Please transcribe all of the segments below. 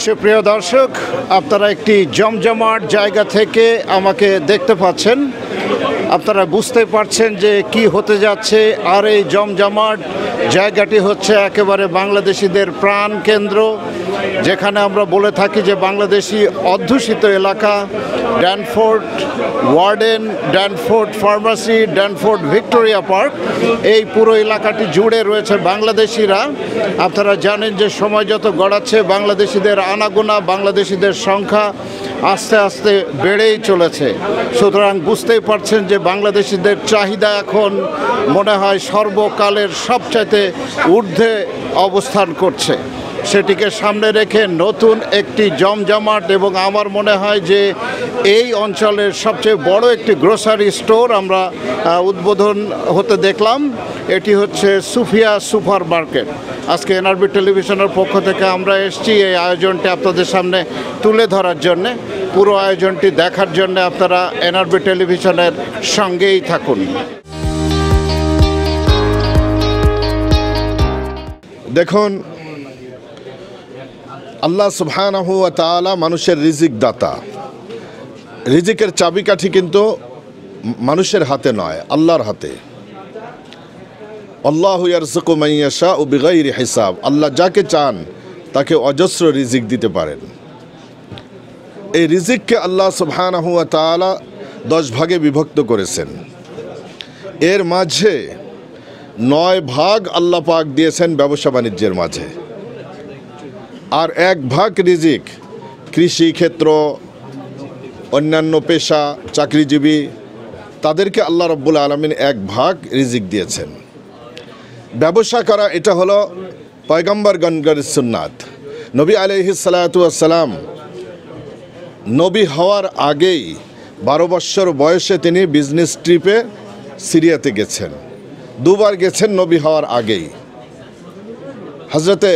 সুপ্রিয় দর্শক, আপনারা একটি জমজমাট জায়গা থেকে আমাকে দেখতে পাচ্ছেন। আপনারা বুঝতে পারছেন যে কি হতে যাচ্ছে। আর এই জমজমাট জায়গাটি হচ্ছে একেবারে বাংলাদেশিদের প্রাণ কেন্দ্র, যেখানে আমরা বলে থাকি যে বাংলাদেশি অধ্যুষিত এলাকা। ড্যানফোর্ড ওয়ার্ডেন, ড্যানফোর্ড ফার্মাসি, ড্যানফোর্ড ভিক্টোরিয়া পার্ক, এই পুরো এলাকাটি জুড়ে রয়েছে বাংলাদেশিরা। আপনারা জানেন যে সময় যত গড়াচ্ছে বাংলাদেশিদের আনাগোনা, বাংলাদেশিদের সংখ্যা আস্তে আস্তে বেড়েই চলেছে। সুতরাং বুঝতেই পারছেন যে বাংলাদেশিদের চাহিদা এখন মনে হয় সর্বকালের সবচাইতে ঊর্ধ্বে অবস্থান করছে। সেটিকে সামনে রেখে নতুন একটি জমজমাট এবং আমার মনে হয় যে এই অঞ্চলের সবচেয়ে বড় একটি গ্রোসারি স্টোর আমরা উদ্বোধন হতে দেখলাম। এটি হচ্ছে সুফিয়া সুপার মার্কেট। আজকে এনআরবি টেলিভিশনের পক্ষ থেকে আমরা এসেছি এই আয়োজনটি আপনাদের সামনে তুলে ধরার জন্যে। পুরো আয়োজনটি দেখার জন্য আপনারা এনআরবি টেলিভিশনের সঙ্গেই থাকুন। দেখুন, আল্লাহ সুবহানাহু ওয়া তাআলা মানুষের রিজিক দাতা। রিজিকের চাবিকাঠি কিন্তু মানুষের হাতে নয়, আল্লাহর হাতে। আল্লাহু ইয়ারযুকু মান ইয়াশাউ বিগাইরি হিসাব। আল্লাহ যাকে চান তাকে অজস্র রিজিক দিতে পারেন। এই রিজিককে আল্লাহ সুবহানাহু ওয়া তাআলা 10 ভাগে বিভক্ত করেছেন। এর মাঝে 9 ভাগ আল্লাহ পাক দিয়েছেন ব্যবসা বাণিজ্যের মাঝে, আর 1 ভাগ রিজিক কৃষি ক্ষেত্র, অন্যান্য পেশা, চাকরিজীবী, তাদেরকে আল্লাহ রাব্বুল আলামিন 1 ভাগ রিজিক দিয়েছেন। ব্যবসা করা এটা হলো পয়গম্বরগণের সুন্নাত। নবী আলাইহিস সালাতু ওয়াস সালাম নবী হওয়ার আগেই 12 বছর বয়সে তিনি বিজনেস ট্রিপে সিরিয়াতে গেছেন। 2 বার গেছেন নবী হওয়ার আগেই। হযরতে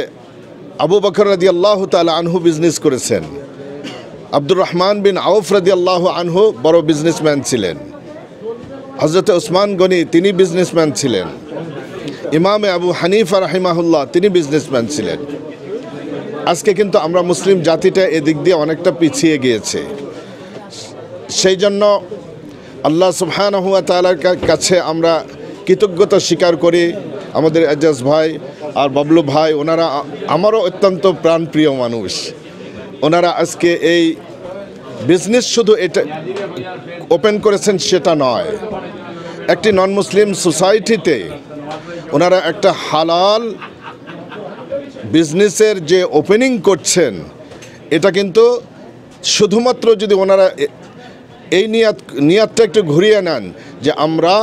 আবু বকর রাদিয়াল্লাহু তাআলা আনহু বিজনেস করেছেন। আব্দুর রহমান বিন আউফ রাদিয়াল্লাহু আনহু বড় বিজনেসম্যান ছিলেন। হযরতে ওসমান গনি তিনি বিজনেসম্যান ছিলেন। ইমামে আবু হানিফা রাহিমাহুল্লাহ তিনি বিজনেসম্যান ছিলেন। আজকে কিন্তু আমরা মুসলিম জাতিটা এদিক দিয়ে অনেকটা পিছিয়ে গিয়েছে। সেই জন্য আল্লাহ সুবহানাহু ওয়া তাআলার কাছে আমরা কৃতজ্ঞতা স্বীকার করি। আমাদের এজাজ ভাই আর বাবলু ভাই, ওনারা আমারও অত্যন্ত প্রাণপ্রিয় মানুষ। ওনারা আজকে এই বিজনেস শুধু এটা ওপেন করেছেন সেটা নয়, একটি নন মুসলিম সোসাইটিতে ওনারা একটা হালাল বিজনেসের যে ওপেনিং করছেন, এটা কিন্তু শুধুমাত্র যদি ওনারা এই নিয়াতটা একটু ঘুরিয়ে নেন যে আমরা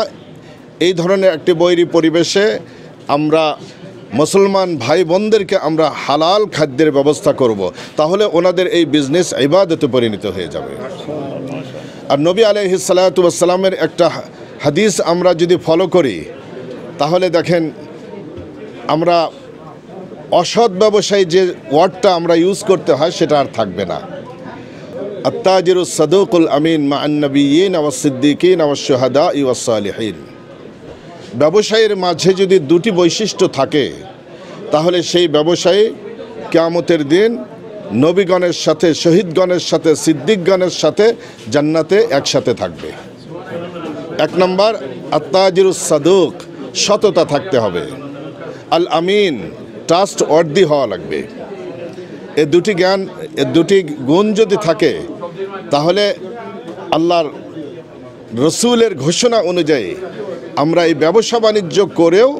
এই ধরনের একটি বৈরী পরিবেশে আমরা মুসলমান ভাই বোনদেরকে আমরা হালাল খাদ্যের ব্যবস্থা করব, তাহলে ওনাদের এই বিজনেস ইবাদতে পরিণত হয়ে যাবে। আর নবী আলাইহিস সালাতু ওয়াস সালামের একটা হাদিস আমরা যদি ফলো করি, তাহলে দেখেন আমরা অসৎ ব্যবসায়ী যে ওয়ার্ডটা আমরা ইউজ করতে হয় সেটা আর থাকবে না। আত-তাজিরুস সাদুকুল আমিন মা'আন নাবিয়্যিন ওয়াস সিদ্দিকিন ওয়াস শুহাদা'i ওয়াস সালিহিন। ব্যবসায়ীর মাঝে যদি 2টি বৈশিষ্ট্য থাকে, তাহলে সেই ব্যবসায়ী কিয়ামতের দিন নবীগণের সাথে, শহীদগণের সাথে, সিদ্দিকগণের সাথে জান্নাতে একসাথে থাকবে। 1 নম্বর আত-তাজিরুস সাদুক, সততা থাকতে হবে। আল আমিন, ট্রাস্ট ওয়ার্দি হওয়া লাগবে। এই 2টি গুণ যদি থাকে, তাহলে আল্লাহর রসুলের ঘোষণা অনুযায়ী আমরা এই ব্যবসা বাণিজ্য করেও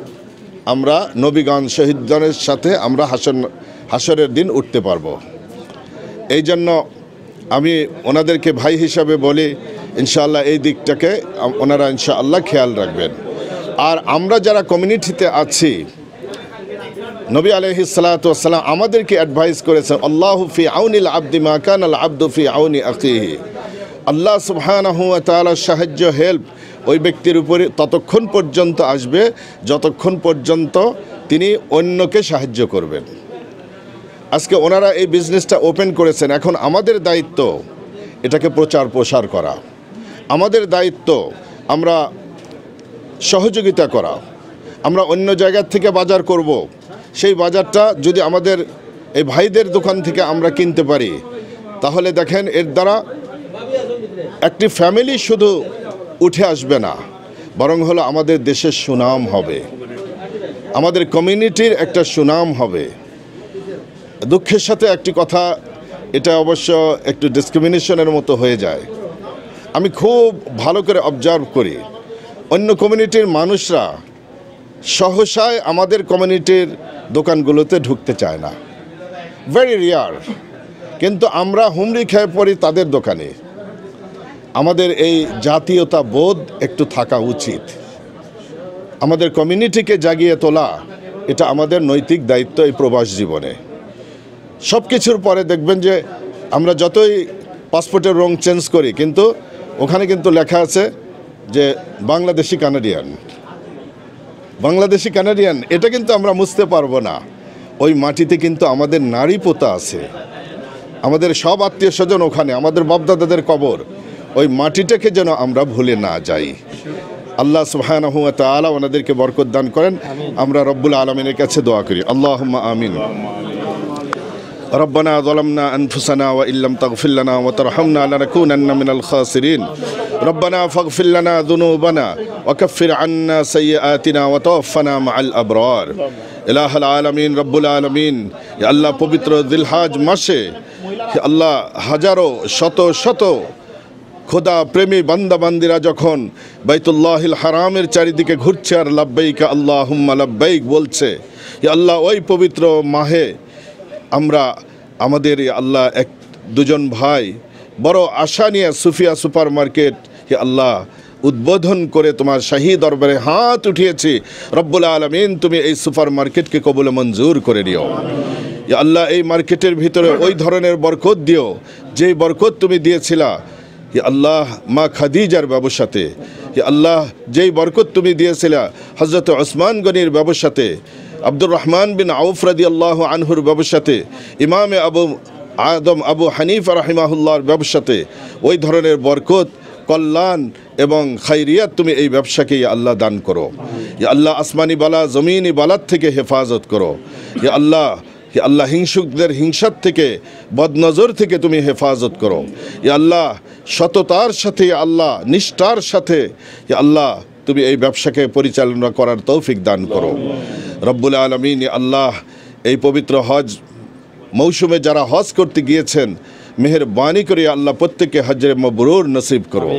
আমরা নবীগণ শহীদগণের সাথে আমরা হাসরের দিন উঠতে পারবো। এই জন্য আমি ওনাদেরকে ভাই হিসাবে বলি, ইনশাআল্লাহ এই দিকটাকে ওনারা ইনশাআল্লাহ খেয়াল রাখবেন। আর আমরা যারা কমিউনিটিতে আছি, নবী আলাইহিস সালাতু ওয়াস সালাম আমাদেরকে অ্যাডভাইস করেছেন, আল্লাহু ফি আউনিল আবদি মা কানাল আবদু ফি আউনি আখিহি। আল্লাহ সুবহানাহু ওয়া তাআলার সাহায্য, হেল্প ওই ব্যক্তির উপরে ততক্ষণ পর্যন্ত আসবে যতক্ষণ পর্যন্ত তিনি অন্যকে সাহায্য করবেন। আজকে ওনারা এই বিজনেসটা ওপেন করেছেন, এখন আমাদের দায়িত্ব এটাকে প্রচার প্রসার করা। আমাদের দায়িত্ব আমরা সহযোগিতা করা। আমরা অন্য জায়গার থেকে বাজার করব, সেই বাজারটা যদি আমাদের এই ভাইদের দোকান থেকে আমরা কিনতে পারি, তাহলে দেখেন এর দ্বারা একটি ফ্যামিলি শুধু উঠে আসবে না, বরং হলো আমাদের দেশের সুনাম হবে, আমাদের কমিউনিটির একটা সুনাম হবে। দুঃখের সাথে একটি কথা, এটা অবশ্য একটু ডিসক্রিমিনেশনের মতো হয়ে যায়। আমি খুব ভালো করে অবজার্ভ করি, অন্য কমিউনিটির মানুষরা সহসায় আমাদের কমিউনিটির দোকানগুলোতে ঢুকতে চায় না, ভেরি রেয়ার, কিন্তু আমরা হুমড়ি খেয়ে পড়ি তাদের দোকানে। আমাদের এই জাতীয়তা বোধ একটু থাকা উচিত, আমাদের কমিউনিটিকে জাগিয়ে তোলা এটা আমাদের নৈতিক দায়িত্ব এই প্রবাস জীবনে। সব কিছুর পরে দেখবেন যে আমরা যতই পাসপোর্টের রং চেঞ্জ করি, কিন্তু ওখানে কিন্তু লেখা আছে যে বাংলাদেশি কানাডিয়ান, বাংলাদেশি কানাডিয়ান। এটা কিন্তু আমরা মুছতে পারবো না। ওই মাটিতে কিন্তু আমাদের নারী পোতা আছে, আমাদের সব আত্মীয় স্বজন ওখানে, আমাদের বাপদাদাদের কবর। ওই মাটিটাকে যেন আমরা ভুলে না যাই। আল্লাহ সুবহানাহু ওয়া তাআলা ওনাদেরকে বরকত দান করেন। আমরা রব্বুল আলামিনের কাছে দোয়া করি, আল্লাহুম্মা আমিন। ربنا ظلمنا أنفسنا وإن لم تغفر لنا وترحمنا لنكونن من الخاسرين ربنا فاغفر لنا ذنوبنا وكفر عنا سيئاتنا وتوفنا مع الأبرار إله العالمين رب العالمين يا الله পবিত্র জিলহজ মাসে আল্লাহ হাজারো শত শত খোদা প্রেমী বান্দা বান্দিরা যখন বাইতুল্লাহিল হারামের চারিদিকে ঘুরছে আর লাব্বাইকা আল্লাহুম্মা লাব্বাইক বলছে, ইয়া আল্লাহ ওই পবিত্র মাহে আমরা আমাদের আল্লাহ এক দুজন ভাই বড় আশা নিয়ে সুফিয়া সুপার মার্কেট আল্লাহ উদ্বোধন করে তোমার শাহী দরবারে হাত উঠিয়েছি। রব্বুল আলামিন তুমি এই সুপার মার্কেটকে কবুল মঞ্জুর করে দিও। ইয়া আল্লাহ এই মার্কেটের ভিতরে ওই ধরনের বরকত দিও যেই বরকত তুমি দিয়েছিলা ইয়া আল্লাহ মা খাদিজার ব্যবসাতে, ইয়া আল্লাহ যেই বরকত তুমি দিয়েছিলা হযরত ওসমান গনির ব্যবসাতে, আব্দুর রহমান বিন আউফ রাদিয়াল্লাহু আনহুর ব্যবসাতে, ইমামে আবু হানিফা রাহিমাহুল্লাহর ব্যবসাতে, ওই ধরনের বরকত কল্যাণ এবং খায়রিয়াত তুমি এই ব্যবসাকে ইয়া আল্লাহ দান করো। ইয়া আল্লাহ আসমানি বালা জমিনি বালাত থেকে হেফাজত করো। ইয়া আল্লাহ হিংসুকদের হিংসার থেকে বদনজর থেকে তুমি হেফাজত করো। ইয়া আল্লাহ সততার সাথে ইয়া আল্লাহ নিষ্ঠার সাথে ইয়া আল্লাহ তুমি এই ব্যবসাকে পরিচালনা করার তৌফিক দান করো। রব্বুল আলামিন ইয়া আল্লাহ এই পবিত্র হজ মৌসুমে যারা হজ করতে গিয়েছেন মেহেরবানি করে আল্লাহ প্রত্যেককে হজ্জে মাবরুর নসিব করো।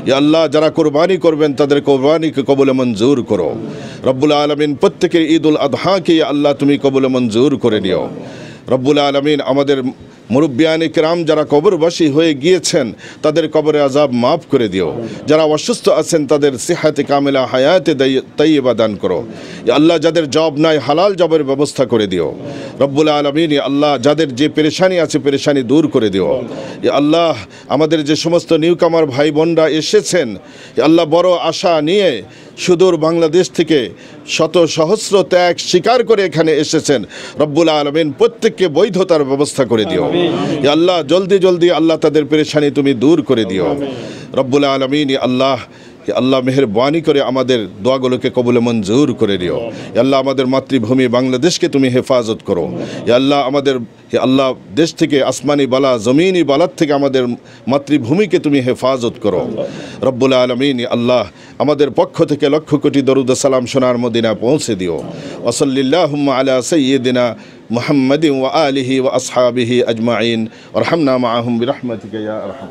ইয়া আল্লাহ যারা কোরবানি করবেন তাদের কোরবানিকে কবুল মঞ্জুর করো। রব্বুল আলামিন প্রত্যেকের ঈদুল আদহাকে ইয়া আল্লাহ তুমি কবুল মঞ্জুর করে নিও। রব্বুল আলামিন আমাদের মুরব্বিয়ানে কেরাম যারা কবরবাসী হয়ে গিয়েছেন তাদের কবরে আযাব মাফ করে দিও। যারা অসুস্থ আছেন তাদের সিহাতে কামিলা হায়াতে তাইয়্যিবা দান করো। ইয়া আল্লাহ যাদের জব নাই হালাল জবের ব্যবস্থা করে দিও। রব্বুল আলামিন ইয়া আল্লাহ যাদের যে পেরেশানি আছে পেরেশানি দূর করে দিও। ইয়া আল্লাহ আমাদের যে সমস্ত নিউকামার ভাই বোনরা এসেছেন ইয়া আল্লাহ বড় আশা নিয়ে সুদূর বাংলাদেশ থেকে শত সহস্র ত্যাগ স্বীকার করে এখানে এসেছেন, রব্বুল আলামিন প্রত্যেককে বৈধতার ব্যবস্থা করে দিও। ইয়া আল্লাহ জলদি জলদি আল্লাহ তাদের পেরেশানি তুমি দূর করে দিও। রব্বুল আলামিন ইয়া আল্লাহ মেহেরবানি করে আমাদের দোয়াগুলোকে কবুল মঞ্জুর করে দিও। ইয়া আল্লাহ আমাদের মাতৃভূমি বাংলাদেশকে তুমি হেফাজত করো। ইয়া আল্লাহ আমাদের আল্লাহ দেশ থেকে আসমানি বালা জমিনি বালাত থেকে আমাদের মাতৃভূমিকে তুমি হেফাজত করো। রব্বুল আলামিন আল্লাহ আমাদের পক্ষ থেকে লক্ষ কোটি দরুদ সালাম সোনার মদিনা পৌঁছে দিও। ওয়া সাল্লাল্লাহু আলা সাইয়্যিদিনা মুহাম্মাদিন ওয়া আলিহি ওয়া আসহাবিহি আজমাইন ওয়ারহামনা মাআহুম বিরহমাতিকা ইয়া আরহাম।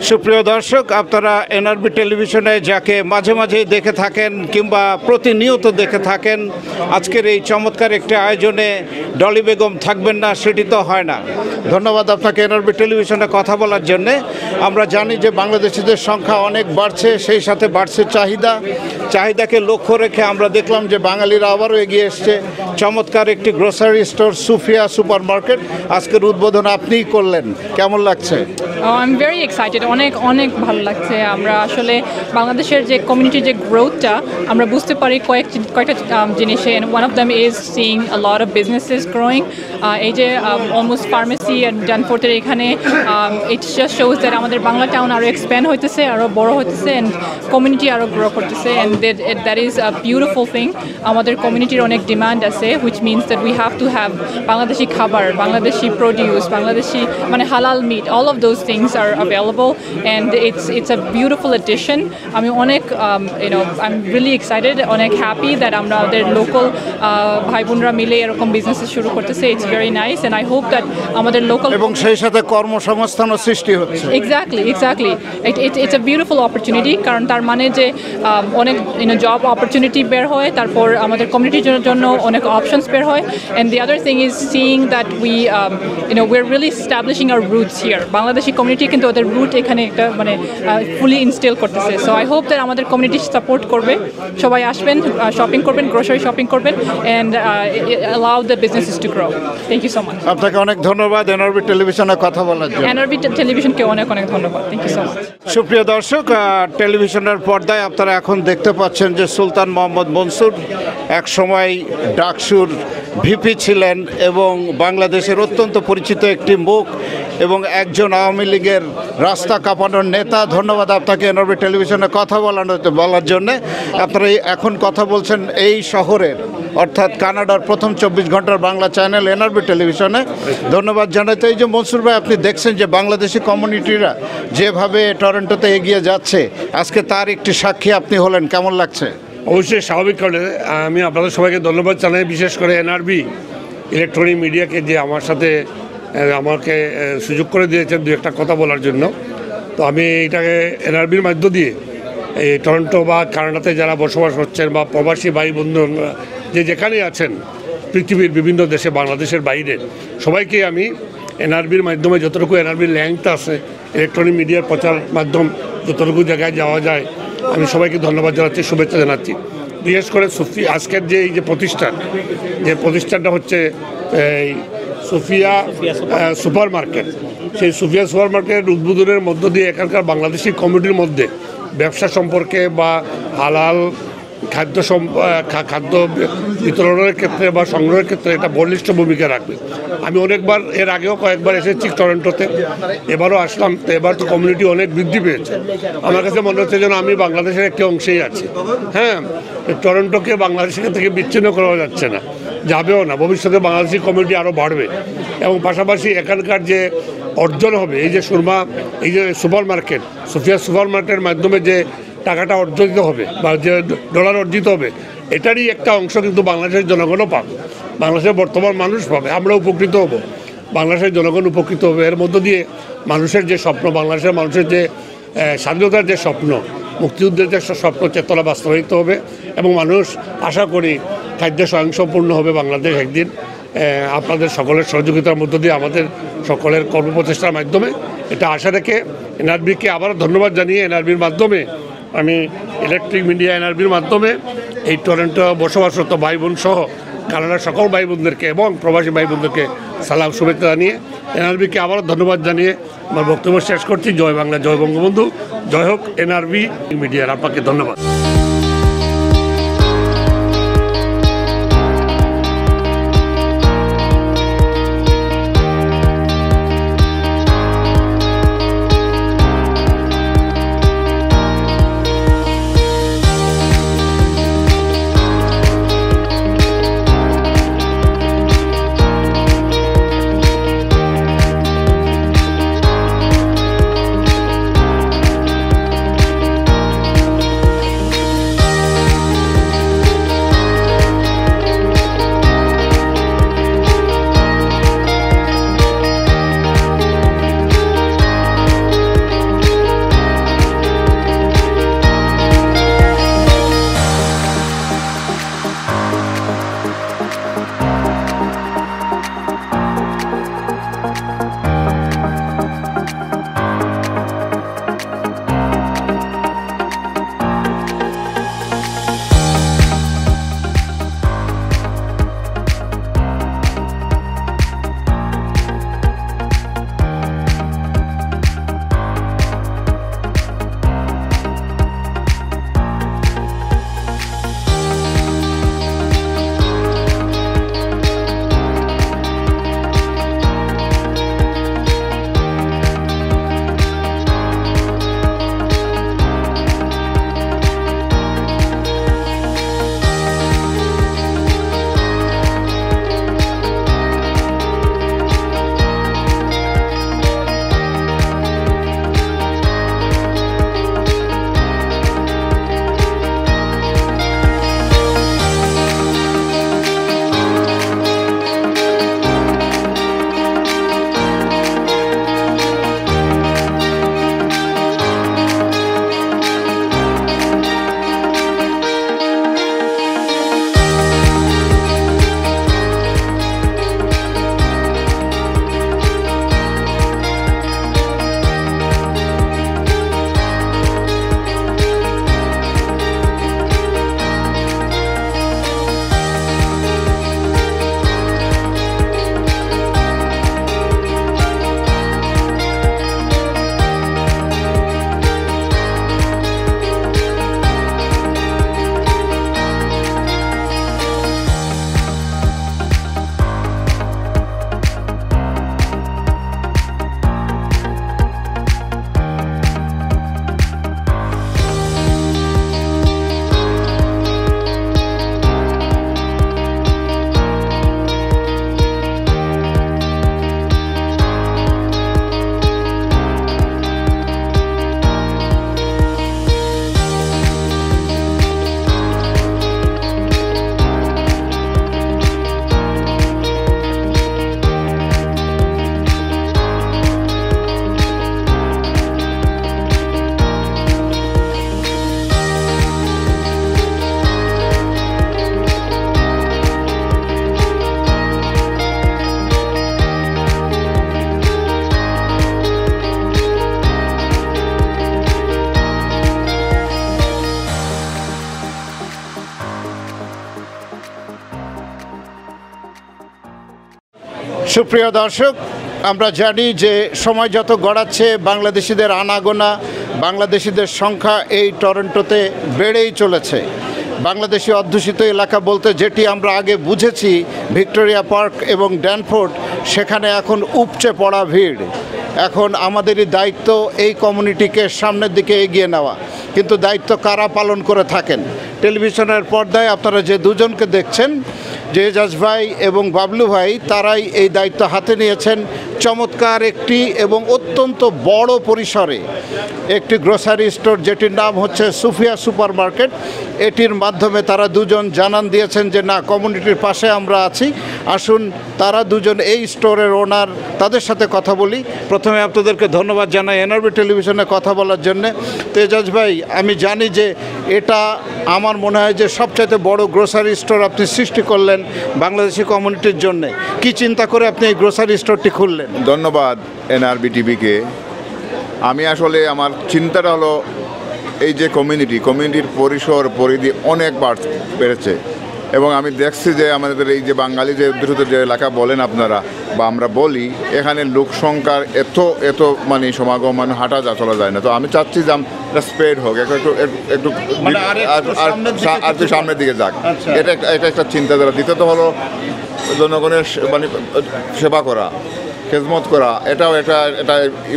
সুপ্রিয় দর্শক, আপনারা এনআরবি টেলিভিশনে যাকে মাঝে মাঝে দেখে থাকেন কিংবা প্রতিনিয়ত দেখে থাকেন, আজকের এই চমৎকার একটি আয়োজনে ডলি বেগম থাকবেন না সেটি তো হয় না। ধন্যবাদ আপনাকে এনআরবি টেলিভিশনে কথা বলার জন্যে। আমরা জানি যে বাংলাদেশিদের সংখ্যা অনেক বাড়ছে, সেই সাথে বাড়ছে চাহিদাকে লক্ষ্য রেখে আমরা দেখলাম যে বাঙালিরা আবারও এগিয়ে এসছে। চমৎকার একটি grocery store Sufia super market আজকের উদ্বোধন আপনিই করলেন, কেমন লাগছে? আই এম ভেরি এক্সাইটেড, অনেক ভালো লাগছে। আমরা আসলে বাংলাদেশের যে কমিউনিটির যে গ্রোথটা আমরা বুঝতে পারি কয়েকটা জিনিসে, and one of them is seeing a lot of businesses growing. এই যে অলমোস্ট ফার্মেসি অ্যান্ড ডানফোর্থের এখানে it just shows that আমাদের বাংলা টাউন আরও এক্সপ্যান্ড হইতেছে, আরও বড় হইতেছে, অ্যান্ড কমিউনিটি আরও গ্রো করতেছে, and that is a beautiful thing. আমাদের কমিউনিটির অনেক ডিমান্ড আছে, which means that we have to have Bangladeshi খাবার, বাংলাদেশি প্রোডিউস, বাংলাদেশি মানে হালাল meet, all of those things are available, and it's a beautiful addition. আমি অনেক I'm really excited, অনেক হ্যাপি that আমরা আমাদের লোকাল ভাই বোনরা মিলে এরকম বিজনেস শুরু করতেছে। It's very nice, and I hope that আমাদের লোকাল এবং সেই সাথে কর্মসংস্থানও সৃষ্টি হচ্ছে। Exactly. It's a beautiful opportunity, কারণ তার মানে যে অনেক জব অপরচুনিটি বের হয়, তারপর আমাদের কমিউনিটির জন্য অনেক অপশনস বের হয়, and the other thing is seeing that we're really establishing our roots here. Bangladeshi community কিন্তু ওদের রুট এখানে একটা মানে ফুলি ইনস্টল করতেছে। সো আই হোপ দ্যাট আমাদের কমিউনিটি সাপোর্ট করবে, সবাই আসবেন, শপিং করবেন, গ্রোসারি শপিং করবেন, and allow the businesses to grow. Thank you so much. আপনাকে অনেক ধন্যবাদ এনআরবি টেলিভিশনে কথা বলার জন্য। এনআরবি টেলিভিশনকে অনেক ধন্যবাদ। Thank you so much. সুপ্রিয় দর্শক, টেলিভিশনের পর্দায় আপনারা এখন দেখতে পাচ্ছেন যে সুলতান মোহাম্মদ মনসুর এক সময় ডাকসুর ভিপি ছিলেন এবং বাংলাদেশের অত্যন্ত পরিচিত একটি মুখ এবং একজন আওয়ামী লীগের রাস্তা কাঁপানোর নেতা। ধন্যবাদ আপনাকে এনআরবি টেলিভিশনে কথা বলার জন্যে। আপনারা এখন কথা বলছেন এই শহরের অর্থাৎ কানাডার প্রথম 24 ঘন্টার বাংলা চ্যানেল এনআরবি টেলিভিশনে। ধন্যবাদ জানাতে। এই যে মনসুর ভাই, আপনি দেখছেন যে বাংলাদেশি কমিউনিটিরা যেভাবে টরন্টোতে এগিয়ে যাচ্ছে, আজকে তার একটি সাক্ষী আপনি হলেন, কেমন লাগছে? অবশ্যই স্বাভাবিক কারণে আমি আপনাদের সবাইকে ধন্যবাদ জানাই, বিশেষ করে এনআরবি ইলেকট্রনিক মিডিয়াকে যে আমার সাথে আমাকে সুযোগ করে দিয়েছেন দু একটা কথা বলার জন্য। তো আমি এটাকে এনআরবির মধ্য দিয়ে এই টরন্টো বা কানাডাতে যারা বসবাস করছেন বা প্রবাসী ভাই বন্ধু যে যেখানেই আছেন পৃথিবীর বিভিন্ন দেশে, বাংলাদেশের বাইরে, সবাইকে আমি এনআরবির মাধ্যমে যতটুকু এনআরবির ল্যাঙ্ক আছে, ইলেকট্রনিক মিডিয়ার প্রচার মাধ্যম যতটুকু জায়গায় যাওয়া যায়, আমি সবাইকে ধন্যবাদ জানাচ্ছি, শুভেচ্ছা জানাচ্ছি। বিশেষ করে আজকের যে এই যে প্রতিষ্ঠানটা হচ্ছে এই সুফিয়া সুপার মার্কেট, সেই সুফিয়া সুপার মার্কেটের উদ্বোধনের মধ্য দিয়ে এখানকার বাংলাদেশি কমিউনিটির মধ্যে ব্যবসা সম্পর্কে বা হালাল খাদ্য বিতরণের ক্ষেত্রে বা সংগ্রহের ক্ষেত্রে এটা বলিষ্ঠ ভূমিকা রাখবে। আমি অনেকবার এর আগেও কয়েকবার এসেছি টরন্টোতে, এবারও আসলাম। তো এবার তো কমিউনিটি অনেক বৃদ্ধি পেয়েছে। আমার কাছে মনে হচ্ছে যেন আমি বাংলাদেশের একটি অংশেই আছি। হ্যাঁ, টরন্টোকে বাংলাদেশের থেকে বিচ্ছিন্ন করা যাচ্ছে না, যাবেও না। ভবিষ্যতে বাংলাদেশি কমিউনিটি আরও বাড়বে এবং পাশাপাশি এখানকার যে অর্জন হবে, এই যে সুপার মার্কেট, সুফিয়া সুপার মার্কেটের মাধ্যমে যে টাকাটা অর্জিত হবে বা যে ডলার অর্জিত হবে, এটারই একটা অংশ কিন্তু বাংলাদেশের জনগণও পাবে, বাংলাদেশের বর্তমান মানুষ পাবে, আমরা উপকৃত হব, বাংলাদেশের জনগণ উপকৃত হবে। এর মধ্য দিয়ে মানুষের যে স্বপ্ন, বাংলাদেশের মানুষের যে স্বাধীনতার যে স্বপ্ন, মুক্তিযুদ্ধের যে স্বপ্ন, চেতনা বাস্তবায়িত হবে এবং মানুষ আশা করি খাদ্যে স্বয়ংসম্পূর্ণ হবে বাংলাদেশ একদিন। আপনাদের সকলের সহযোগিতার মধ্য দিয়ে, আমাদের সকলের কর্মপ্রচেষ্টার মাধ্যমে এটা আশা রেখে এনআরবিকে আবারও ধন্যবাদ জানিয়ে এনআরবির মাধ্যমে আমি ইলেকট্রিক মিডিয়া এনআরবির মাধ্যমে এই টরন্টো বসবাসরত ভাই বোন সহ কানাডার সকল ভাই বোনদেরকে এবং প্রবাসী ভাই বোনদেরকে সালাম, শুভেচ্ছা জানিয়ে এনআরবিকে আবারও ধন্যবাদ জানিয়ে আমার বক্তব্য শেষ করছি। জয় বাংলা, জয় বঙ্গবন্ধু, জয় হোক এনআরবি মিডিয়ার। আপনাকে ধন্যবাদ। সুপ্রিয় দর্শক, আমরা জানি যে সময় যত গড়াচ্ছে বাংলাদেশিদের আনাগোনা, বাংলাদেশিদের সংখ্যা এই টরন্টোতে বেড়েই চলেছে। বাংলাদেশি অধ্যুষিত এলাকা বলতে যেটি আমরা আগে বুঝেছি ভিক্টোরিয়া পার্ক এবং ড্যানফোর্ড, সেখানে এখন উপচে পড়া ভিড়। এখন আমাদেরই দায়িত্ব এই কমিউনিটিকে সামনের দিকে এগিয়ে নেওয়া। কিন্তু দায়িত্ব কারা পালন করে থাকেন? টেলিভিশনের পর্দায় আপনারা যে দুজনকে দেখছেন, যে এজাজ ভাই এবং বাবলু ভাই, তারাই এই দায়িত্ব হাতে নিয়েছেন। চমৎকার একটি এবং অত্যন্ত বড় পরিসরে একটি গ্রোসারি স্টোর, যেটির নাম হচ্ছে সুফিয়া সুপার মার্কেট। এটির মাধ্যমে তারা দুজন জানান দিয়েছেন যে না, কমিউনিটির পাশে আমরা আছি। আসুন তারা দুজন এই স্টোরের ওনার, তাদের সাথে কথা বলি। প্রথমে আপনাদেরকে ধন্যবাদ জানাই এনআরবি টেলিভিশনে কথা বলার জন্যে। তো এজাজ ভাই, আমি জানি যে এটা আমার মনে হয় যে সবচাইতে বড় গ্রোসারি স্টোর আপনি সৃষ্টি করলেন বাংলাদেশি কমিউনিটির জন্য। কি চিন্তা করে আপনি এই গ্রোসারি স্টোরটি খুললেন? ধন্যবাদ এনআরবি টিভিকে। আমি আসলে আমার চিন্তাটা হলো এই যে কমিউনিটির পরিসর পরিধি অনেক বেড়েছে, এবং আমি দেখছি যে আমাদের এই যে বাঙালি যে উদ্দেশ্য যে এলাকা বলেন আপনারা বা আমরা বলি, এখানে লোক সংখ্যার এত মানে সমাগম, মানে হাঁটা চলা যায় না। তো আমি চাচ্ছি যে আমরা স্প্রেড হোক, একটু সামনের দিকে যাক। এটা একটা চিন্তাধারা। দ্বিতীয়ত হলো জনগণের মানে সেবা করা, খেদমত করা, এটাও এটা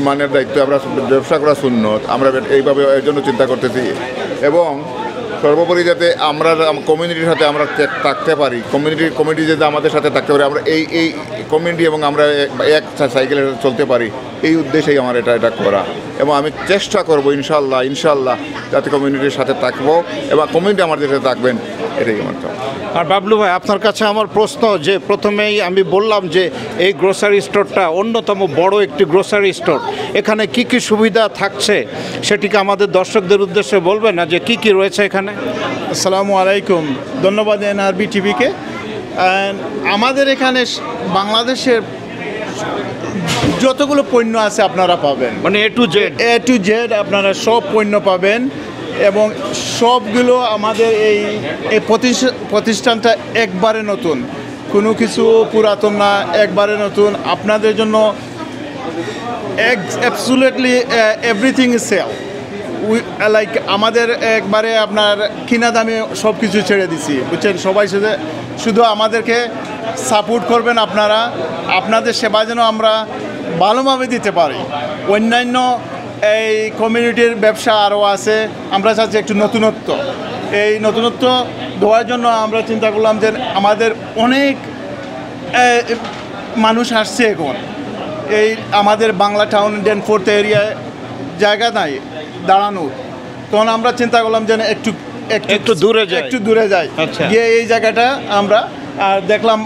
ইমানের দায়িত্ব। আমরা ব্যবসা করা সুন্নত, আমরা এইভাবে এর জন্য চিন্তা করতেছি। এবং সর্বোপরি যাতে আমরা কমিউনিটির সাথে আমরা থাকতে পারি, কমিউনিটি যাতে আমাদের সাথে থাকতে পারি, আমরা এই কমিউনিটি এবং আমরা এক সাইকেলে চলতে পারি, এই উদ্দেশ্যেই আমার এটা করা। এবং আমি চেষ্টা করব ইনশাল্লাহ যাতে কমিউনিটির সাথে থাকবো এবং কমিউনিটি আমাদের সাথে থাকবেন, এটাই আমার চাওয়া। আর বাবলু ভাই, আপনার কাছে আমার প্রশ্ন, যে প্রথমেই আমি বললাম যে এই গ্রোসারি স্টোরটা অন্যতম বড় একটি গ্রোসারি স্টোর, এখানে কি কি সুবিধা থাকছে সেটিকে আমাদের দর্শকদের উদ্দেশ্যে বলবেন না, যে কি কি রয়েছে এখানে? আসসালামু আলাইকুম, ধন্যবাদ এনআরবি টিভিকে। আমাদের এখানে বাংলাদেশের যতগুলো পণ্য আছে আপনারা পাবেন, মানে এ টু জেড আপনারা সব পণ্য পাবেন। এবং সবগুলো আমাদের এই প্রতিষ্ঠানটা একবারে নতুন, কোনো কিছু পুরাতন না, একবারে নতুন। আপনাদের জন্য absolutely everything is sell. Like আমাদের একবারে আপনার কিনা দামে সব কিছু ছেড়ে দিছি, বুঝছেন? সবাই শুধু আমাদেরকে সাপোর্ট করবেন আপনারা, আপনাদের সেবা যেন আমরা ভালোভাবে দিতে পারি। অন্যান্য এই কমিউনিটির ব্যবসা আরও আছে, আমরা চাচ্ছি একটু নতুনত্ব। এই নতুনত্ব দেওয়ার জন্য আমরা চিন্তা করলাম যে আমাদের অনেক মানুষ আসছে এখন এই আমাদের বাংলা টাউন ড্যানফোর্থ এরিয়ায় জায়গা নাই দাঁড়ানোর, তখন আমরা চিন্তা করলাম যে একটু দূরে যাই। আচ্ছা। গিয়ে এই জায়গাটা আমরা দেখলাম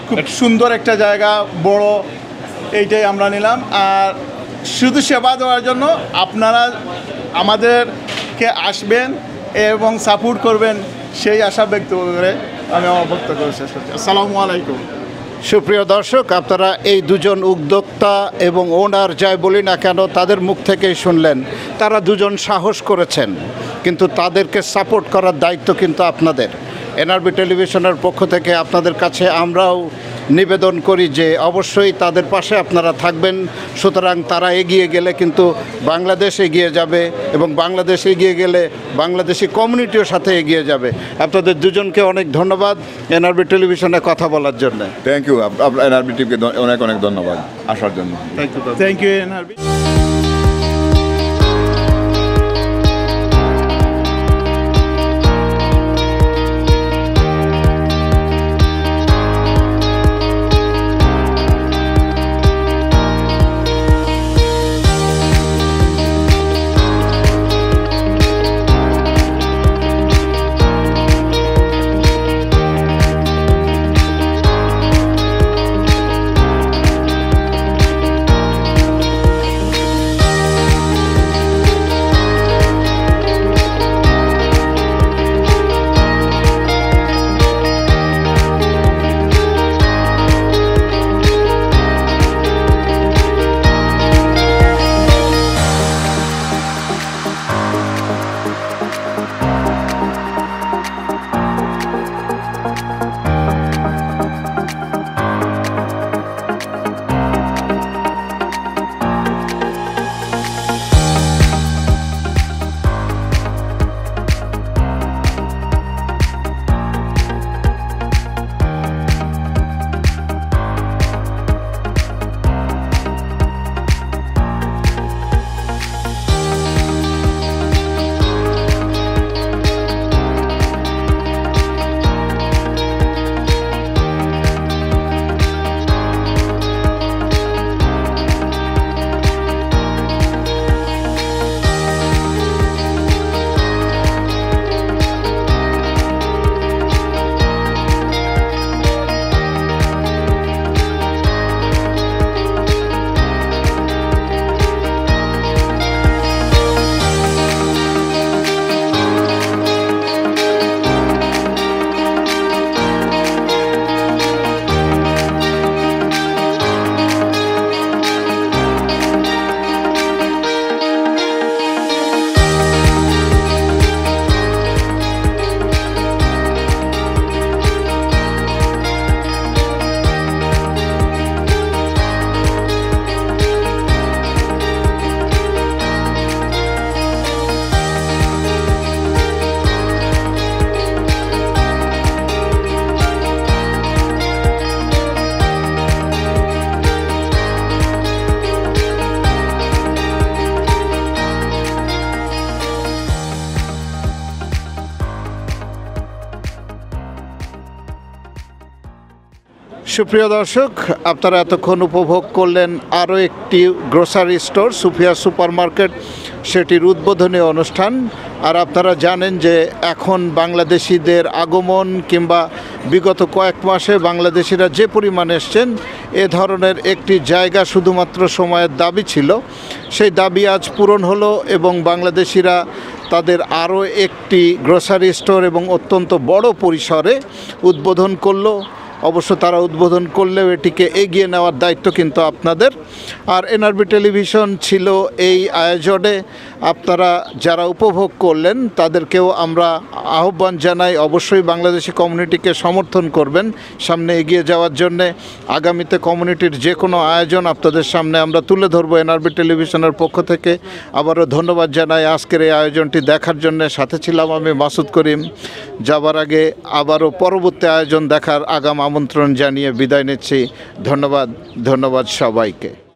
খুব সুন্দর একটা জায়গা, বড়, এইটাই আমরা নিলাম। আর শুধু সেবা দেওয়ার জন্য আপনারা আমাদেরকে আসবেন এবং সাপোর্ট করবেন, সেই আশা ব্যক্ত করে আমি আমার বক্তব্য শেষ করছি। আসসালামু আলাইকুম। সুপ্রিয় দর্শক, আপনারা এই দুজন উদ্যোক্তা এবং ওনার যাই বলি না কেন, তাদের মুখ থেকেই শুনলেন। তারা দুজন সাহস করেছেন, কিন্তু তাদেরকে সাপোর্ট করার দায়িত্ব কিন্তু আপনাদের। এনআরবি টেলিভিশনের পক্ষ থেকে আপনাদের কাছে আমরাও নিবেদন করি যে অবশ্যই তাদের পাশে আপনারা থাকবেন। সুতরাং তারা এগিয়ে গেলে কিন্তু বাংলাদেশ এগিয়ে যাবে, এবং বাংলাদেশ এগিয়ে গেলে বাংলাদেশি কমিউনিটিও সাথে এগিয়ে যাবে। আপনাদের দুজনকে অনেক ধন্যবাদ এনআরবি টেলিভিশনে কথা বলার জন্য। থ্যাংক ইউ, এনআরবি টিভিকে অনেক ধন্যবাদ আসার জন্য। Thank you NRB. সুপ্রিয় দর্শক, আপনারা এতক্ষণ উপভোগ করলেন আরও একটি grocery store Sufia super market, সেটির উদ্বোধনী অনুষ্ঠান। আর আপনারা জানেন যে এখন বাংলাদেশিদের আগমন কিংবা বিগত কয়েক মাসে বাংলাদেশিরা যে পরিমাণ এসছেন, এ ধরনের একটি জায়গা শুধুমাত্র সময়ের দাবি ছিল। সেই দাবি আজ পূরণ হলো এবং বাংলাদেশিরা তাদের আরও একটি গ্রোসারি স্টোর এবং অত্যন্ত বড় পরিসরে উদ্বোধন করলো। অবশ্য তারা উদ্বোধন করলেও এটিকে এগিয়ে নেওয়ার দায়িত্ব কিন্তু আপনাদের। আর এনআরবি টেলিভিশন ছিল এই আয়োজনে। আপনারা যারা উপভোগ করলেন তাদেরকেও আমরা আহ্বান জানাই, অবশ্যই বাংলাদেশি কমিউনিটিকে সমর্থন করবেন সামনে এগিয়ে যাওয়ার জন্যে। আগামীতে কমিউনিটির যে কোনো আয়োজন আপনাদের সামনে আমরা তুলে ধরবো এনআরবি টেলিভিশনের পক্ষ থেকে। আবারও ধন্যবাদ জানাই আজকের এই আয়োজনটি দেখার জন্য। সাথে ছিলাম আমি মাসুদ করিম। যাবার আগে আবারও পরবর্তী আয়োজন দেখার আগাম আমন্ত্রণ জানিয়ে বিদায় নিচ্ছি। ধন্যবাদ সবাইকে।